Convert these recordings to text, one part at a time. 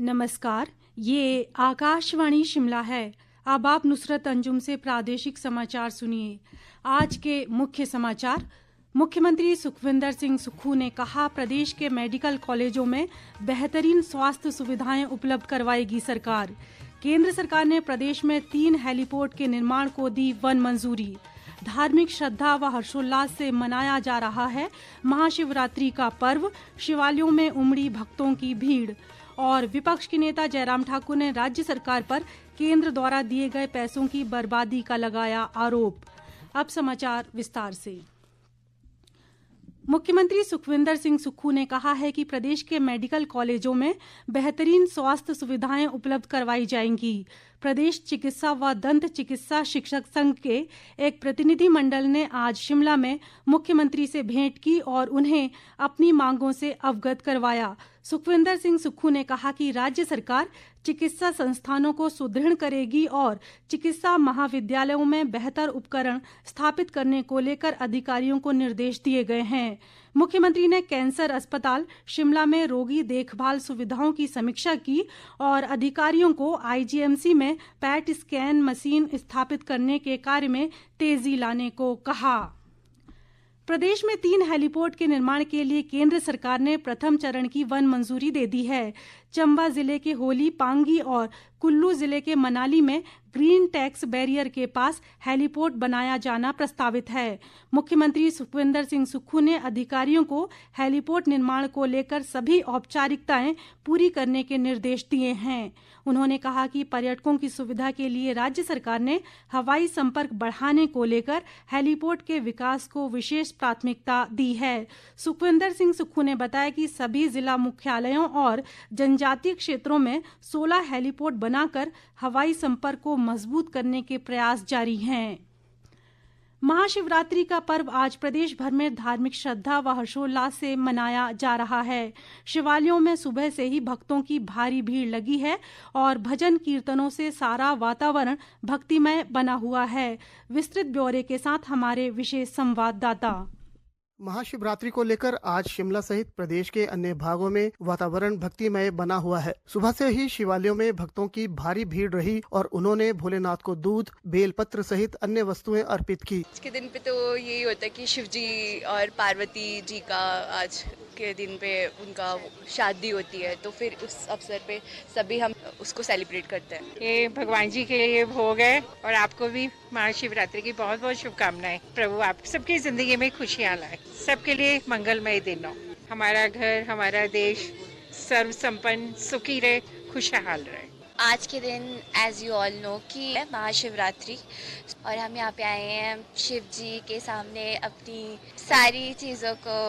नमस्कार, ये आकाशवाणी शिमला है। अब आप नुसरत अंजुम से प्रादेशिक समाचार सुनिए। आज के मुख्य समाचार। मुख्यमंत्री सुखविंदर सिंह सुक्खू ने कहा, प्रदेश के मेडिकल कॉलेजों में बेहतरीन स्वास्थ्य सुविधाएं उपलब्ध करवाएगी सरकार। केंद्र सरकार ने प्रदेश में 3 हेलीपोर्ट के निर्माण को दी वन मंजूरी। धार्मिक श्रद्धा व हर्षोल्लास से मनाया जा रहा है महाशिवरात्रि का पर्व। शिवालयों में उमड़ी भक्तों की भीड़। और विपक्ष के नेता जयराम ठाकुर ने राज्य सरकार पर केंद्र द्वारा दिए गए पैसों की बर्बादी का लगाया आरोप। अब समाचार विस्तार से। मुख्यमंत्री सुखविंदर सिंह सुक्खू ने कहा है कि प्रदेश के मेडिकल कॉलेजों में बेहतरीन स्वास्थ्य सुविधाएं उपलब्ध करवाई जाएंगी। प्रदेश चिकित्सा व दंत चिकित्सा शिक्षक संघ के एक प्रतिनिधि मंडल ने आज शिमला में मुख्यमंत्री से भेंट की और उन्हें अपनी मांगों से अवगत करवाया। सुखविंदर सिंह सुक्खू ने कहा कि राज्य सरकार चिकित्सा संस्थानों को सुदृढ़ करेगी और चिकित्सा महाविद्यालयों में बेहतर उपकरण स्थापित करने को लेकर अधिकारियों को निर्देश दिए गए हैं। मुख्यमंत्री ने कैंसर अस्पताल शिमला में रोगी देखभाल सुविधाओं की समीक्षा की और अधिकारियों को आईजीएमसी में पैट स्कैन मशीन स्थापित करने के कार्य में तेजी लाने को कहा। प्रदेश में 3 हेलीपोर्ट के निर्माण के लिए केंद्र सरकार ने प्रथम चरण की वन मंजूरी दे दी है। चंबा जिले के होली, पांगी और कुल्लू जिले के मनाली में ग्रीन टैक्स बैरियर के पास हेलीपोर्ट बनाया जाना प्रस्तावित है। मुख्यमंत्री सुखविंदर सिंह सुक्खू ने अधिकारियों को हेलीपोर्ट निर्माण को लेकर सभी औपचारिकताएं पूरी करने के निर्देश दिए हैं। उन्होंने कहा कि पर्यटकों की सुविधा के लिए राज्य सरकार ने हवाई संपर्क बढ़ाने को लेकर हेलीपोर्ट के विकास को विशेष प्राथमिकता दी है। सुखविंदर सिंह सुक्खू ने बताया कि सभी जिला मुख्यालयों और जनजातीय क्षेत्रों में 16 हेलीपोर्ट बनाकर हवाई संपर्क को मजबूत करने के प्रयास जारी हैं। महाशिवरात्रि का पर्व आज प्रदेश भर में धार्मिक श्रद्धा व हर्षोल्लास से मनाया जा रहा है। शिवालयों में सुबह से ही भक्तों की भारी भीड़ लगी है और भजन कीर्तनों से सारा वातावरण भक्तिमय बना हुआ है। विस्तृत ब्यौरे के साथ हमारे विशेष संवाददाता। महाशिवरात्रि को लेकर आज शिमला सहित प्रदेश के अन्य भागों में वातावरण भक्तिमय बना हुआ है। सुबह से ही शिवालयों में भक्तों की भारी भीड़ रही और उन्होंने भोलेनाथ को दूध, बेलपत्र सहित अन्य वस्तुएं अर्पित की। आज के दिन पे तो यही होता है कि शिव जी और पार्वती जी का आज के दिन पे उनका शादी होती है, तो फिर उस अवसर पे सभी हम उसको सेलिब्रेट करते हैं। ये भगवान जी के लिए भोग है और आपको भी महाशिवरात्रि की बहुत बहुत शुभकामनाएं। प्रभु आप सबकी जिंदगी में खुशियां लाए, सबके लिए मंगलमय दिन हो। हमारा घर, हमारा देश सर्व संपन्न, सुखी रहे, खुशहाल रहे। आज के दिन एज यू ऑल नो कि महाशिवरात्रि और हम यहाँ पे आए हैं शिव जी के सामने अपनी सारी चीजों को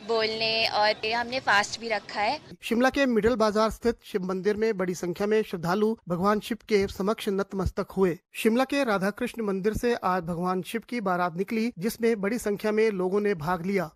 बोलने और हमने फास्ट भी रखा है। शिमला के मिडल बाजार स्थित शिव मंदिर में बड़ी संख्या में श्रद्धालु भगवान शिव के समक्ष नतमस्तक हुए। शिमला के राधा कृष्ण मंदिर से आज भगवान शिव की बारात निकली, जिसमें बड़ी संख्या में लोगों ने भाग लिया।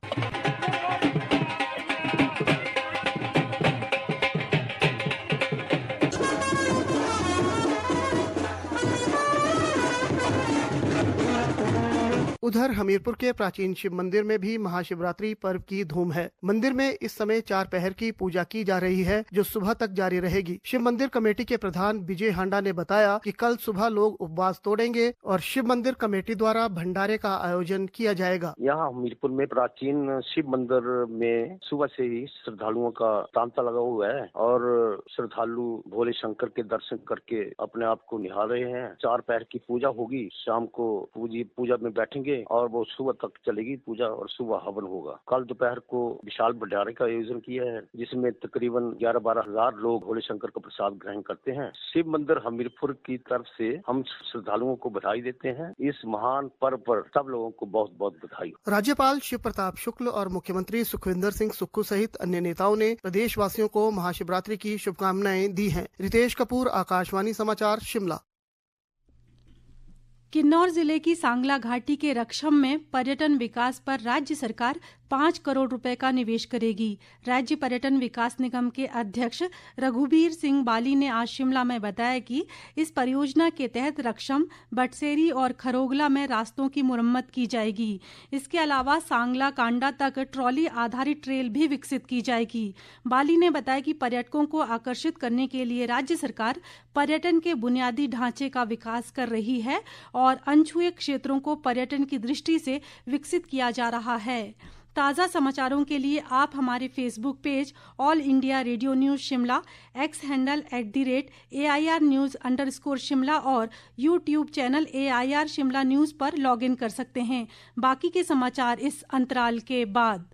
उधर हमीरपुर के प्राचीन शिव मंदिर में भी महाशिवरात्रि पर्व की धूम है। मंदिर में इस समय 4 पहर की पूजा की जा रही है, जो सुबह तक जारी रहेगी। शिव मंदिर कमेटी के प्रधान विजय हांडा ने बताया कि कल सुबह लोग उपवास तोड़ेंगे और शिव मंदिर कमेटी द्वारा भंडारे का आयोजन किया जाएगा। यहाँ हमीरपुर में प्राचीन शिव मंदिर में सुबह से ही श्रद्धालुओं का तांता लगा हुआ है और श्रद्धालु भोले शंकर के दर्शन करके अपने आप को निहार रहे हैं। 4 पहर की पूजा होगी, शाम को पूजा में बैठेंगे और वो सुबह तक चलेगी पूजा और सुबह हवन होगा। कल दोपहर को विशाल भंडारे का आयोजन किया है, जिसमें तकरीबन 11-12 हजार लोग भोले शंकर का प्रसाद ग्रहण करते हैं। शिव मंदिर हमीरपुर की तरफ से हम श्रद्धालुओं को बधाई देते हैं। इस महान पर्व पर सब लोगों को बहुत बहुत बधाई। राज्यपाल शिव प्रताप शुक्ल और मुख्यमंत्री सुखविंदर सिंह सुक्खू सहित अन्य नेताओं ने प्रदेशवासियों को महाशिवरात्रि की शुभकामनाएं दी हैं। रितेश कपूर, आकाशवाणी समाचार, शिमला। किन्नौर जिले की सांगला घाटी के रक्षम में पर्यटन विकास पर राज्य सरकार 5 करोड़ रुपए का निवेश करेगी। राज्य पर्यटन विकास निगम के अध्यक्ष रघुबीर सिंह बाली ने आज शिमला में बताया कि इस परियोजना के तहत रक्षम, बटसेरी और खरोगला में रास्तों की मुरम्मत की जाएगी। इसके अलावा सांगला कांडा तक ट्रॉली आधारित ट्रेल भी विकसित की जाएगी। बाली ने बताया कि पर्यटकों को आकर्षित करने के लिए राज्य सरकार पर्यटन के बुनियादी ढांचे का विकास कर रही है और अनछुए क्षेत्रों को पर्यटन की दृष्टि से विकसित किया जा रहा है। ताज़ा समाचारों के लिए आप हमारे Facebook page All India Radio news Shimla, X handle @AIR News_ Shimla और YouTube channel AIR Shimla news पर लॉग इन कर सकते हैं। बाकी के समाचार इस अंतराल के बाद।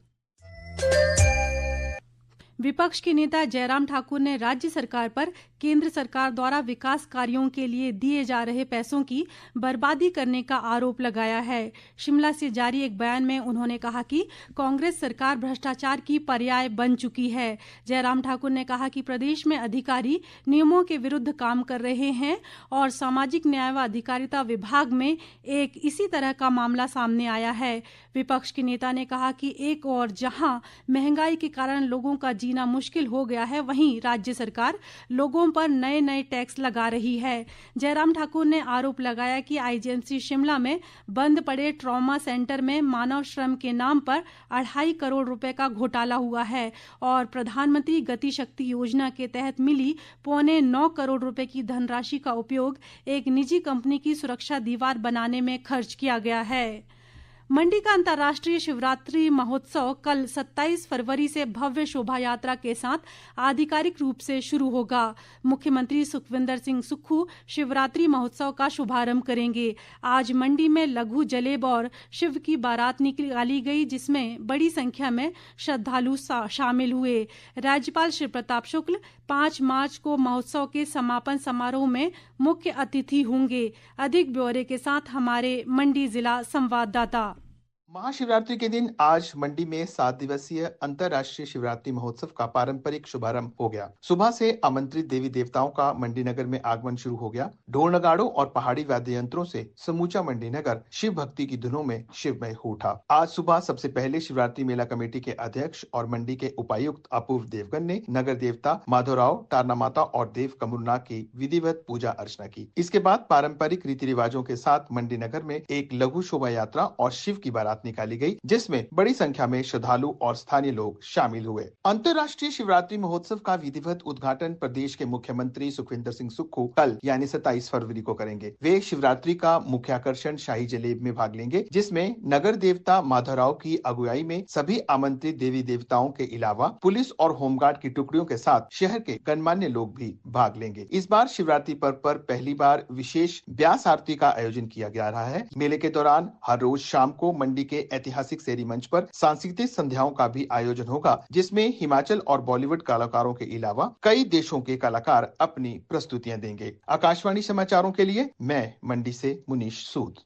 विपक्ष के नेता जयराम ठाकुर ने राज्य सरकार पर केंद्र सरकार द्वारा विकास कार्यों के लिए दिए जा रहे पैसों की बर्बादी करने का आरोप लगाया है। शिमला से जारी एक बयान में उन्होंने कहा कि कांग्रेस सरकार भ्रष्टाचार की पर्याय बन चुकी है। जयराम ठाकुर ने कहा कि प्रदेश में अधिकारी नियमों के विरुद्ध काम कर रहे हैं और सामाजिक न्याय व अधिकारिता विभाग में एक इसी तरह का मामला सामने आया है। विपक्ष के नेता ने कहा कि एक और जहां महंगाई के कारण लोगों का जीना मुश्किल हो गया है, वहीं राज्य सरकार लोगों पर नए नए टैक्स लगा रही है। जयराम ठाकुर ने आरोप लगाया कि आईजीएमसी शिमला में बंद पड़े ट्रॉमा सेंटर में मानव श्रम के नाम पर 2.5 करोड़ रुपए का घोटाला हुआ है और प्रधानमंत्री गति शक्ति योजना के तहत मिली 8.25 करोड़ रुपए की धनराशि का उपयोग एक निजी कंपनी की सुरक्षा दीवार बनाने में खर्च किया गया है। मंडी का अंतर्राष्ट्रीय शिवरात्रि महोत्सव कल 27 फरवरी से भव्य शोभा यात्रा के साथ आधिकारिक रूप से शुरू होगा। मुख्यमंत्री सुखविंदर सिंह सुक्खू शिवरात्रि महोत्सव का शुभारंभ करेंगे। आज मंडी में लघु जलेब और शिव की बारात निकाली गई, जिसमें बड़ी संख्या में श्रद्धालु शामिल हुए। राज्यपाल श्री प्रताप शुक्ल 5 मार्च को महोत्सव के समापन समारोह में मुख्य अतिथि होंगे। अधिक ब्यौरे के साथ हमारे मंडी जिला संवाददाता। महाशिवरात्रि के दिन आज मंडी में 7 दिवसीय अंतर्राष्ट्रीय शिवरात्रि महोत्सव का पारंपरिक शुभारंभ हो गया। सुबह से आमंत्रित देवी देवताओं का मंडी नगर में आगमन शुरू हो गया। ढोल नगाड़ों और पहाड़ी वाद्य यंत्रों से समूचा मंडी नगर शिव भक्ति की धुनों में शिवमय हो उठा। आज सुबह सबसे पहले शिवरात्रि मेला कमेटी के अध्यक्ष और मंडी के उपायुक्त अपूर्व देवगन ने नगर देवता माधोराव, तारना माता और देव कमरुनाग की विधिवत पूजा अर्चना की। इसके बाद पारंपरिक रीति रिवाजों के साथ मंडी नगर में एक लघु शोभा यात्रा और शिव की बारात निकाली गई, जिसमें बड़ी संख्या में श्रद्धालु और स्थानीय लोग शामिल हुए। अंतर्राष्ट्रीय शिवरात्रि महोत्सव का विधिवत उद्घाटन प्रदेश के मुख्यमंत्री सुखविंदर सिंह सुक्खू कल यानी 27 फरवरी को करेंगे। वे शिवरात्रि का मुख्य आकर्षण शाही जलेब में भाग लेंगे, जिसमें नगर देवता माधवराव की अगुवाई में सभी आमंत्रित देवी देवताओं के अलावा पुलिस और होमगार्ड की टुकड़ियों के साथ शहर के गणमान्य लोग भी भाग लेंगे। इस बार शिवरात्रि पर्व पर पहली बार विशेष ब्यास आरती का आयोजन किया जा रहा है। मेले के दौरान हर रोज शाम को मंडी के ऐतिहासिक शेरी मंच पर सांस्कृतिक संध्याओं का भी आयोजन होगा, जिसमें हिमाचल और बॉलीवुड कलाकारों के अलावा कई देशों के कलाकार अपनी प्रस्तुतियां देंगे। आकाशवाणी समाचारों के लिए मैं मंडी से मुनीश सूद।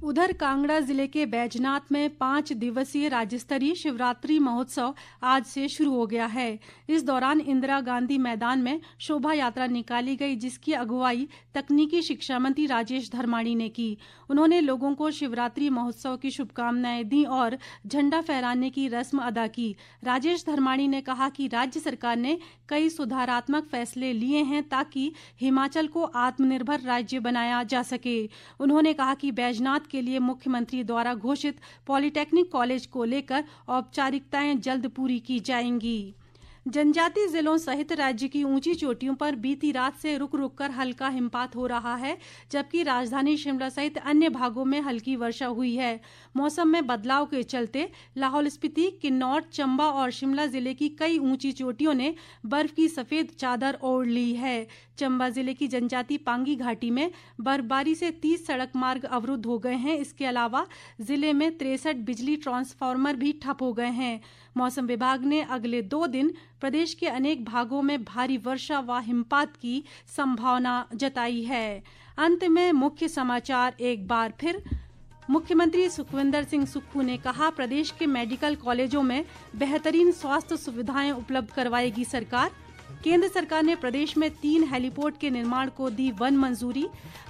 उधर कांगड़ा जिले के बैजनाथ में 5 दिवसीय राज्य स्तरीय शिवरात्रि महोत्सव आज से शुरू हो गया है। इस दौरान इंदिरा गांधी मैदान में शोभा यात्रा निकाली गई, जिसकी अगुवाई तकनीकी शिक्षा मंत्री राजेश धर्माणी ने की। उन्होंने लोगों को शिवरात्रि महोत्सव की शुभकामनाएं दी और झंडा फहराने की रस्म अदा की। राजेश धर्माणी ने कहा कि राज्य सरकार ने कई सुधारात्मक फैसले लिए हैं ताकि हिमाचल को आत्मनिर्भर राज्य बनाया जा सके। उन्होंने कहा कि बैजनाथ के लिए मुख्यमंत्री द्वारा घोषित पॉलिटेक्निक कॉलेज को लेकर औपचारिकताएं जल्द पूरी की जाएंगी। जनजातीय जिलों सहित राज्य की ऊंची चोटियों पर बीती रात से रुक रुक कर हल्का हिमपात हो रहा है, जबकि राजधानी शिमला सहित अन्य भागों में हल्की वर्षा हुई है। मौसम में बदलाव के चलते लाहौल स्पीति, किन्नौर, चंबा और शिमला जिले की कई ऊंची चोटियों ने बर्फ की सफेद चादर ओढ़ ली है। चंबा जिले की जनजातीय पांगी घाटी में बर्फबारी से 30 सड़क मार्ग अवरुद्ध हो गए हैं। इसके अलावा जिले में 63 बिजली ट्रांसफार्मर भी ठप हो गए हैं। मौसम विभाग ने अगले 2 दिन प्रदेश के अनेक भागों में भारी वर्षा व हिमपात की संभावना जताई है। अंत में मुख्य समाचार एक बार फिर। मुख्यमंत्री सुखविंदर सिंह सुक्खू ने कहा, प्रदेश के मेडिकल कॉलेजों में बेहतरीन स्वास्थ्य सुविधाएं उपलब्ध करवाएगी सरकार। केंद्र सरकार ने प्रदेश में 3 हेलीपोर्ट के निर्माण को दी वन मंजूरी।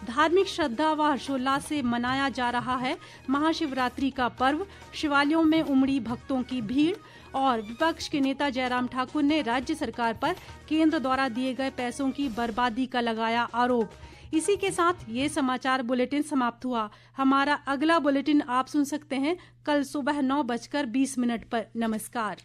धार्मिक श्रद्धा व हर्षोल्लास से मनाया जा रहा है महाशिवरात्रि का पर्व। शिवालयों में उमड़ी भक्तों की भीड़। और विपक्ष के नेता जयराम ठाकुर ने राज्य सरकार पर केंद्र द्वारा दिए गए पैसों की बर्बादी का लगाया आरोप। इसी के साथ ये समाचार बुलेटिन समाप्त हुआ। हमारा अगला बुलेटिन आप सुन सकते हैं कल सुबह 9:20 पर। नमस्कार।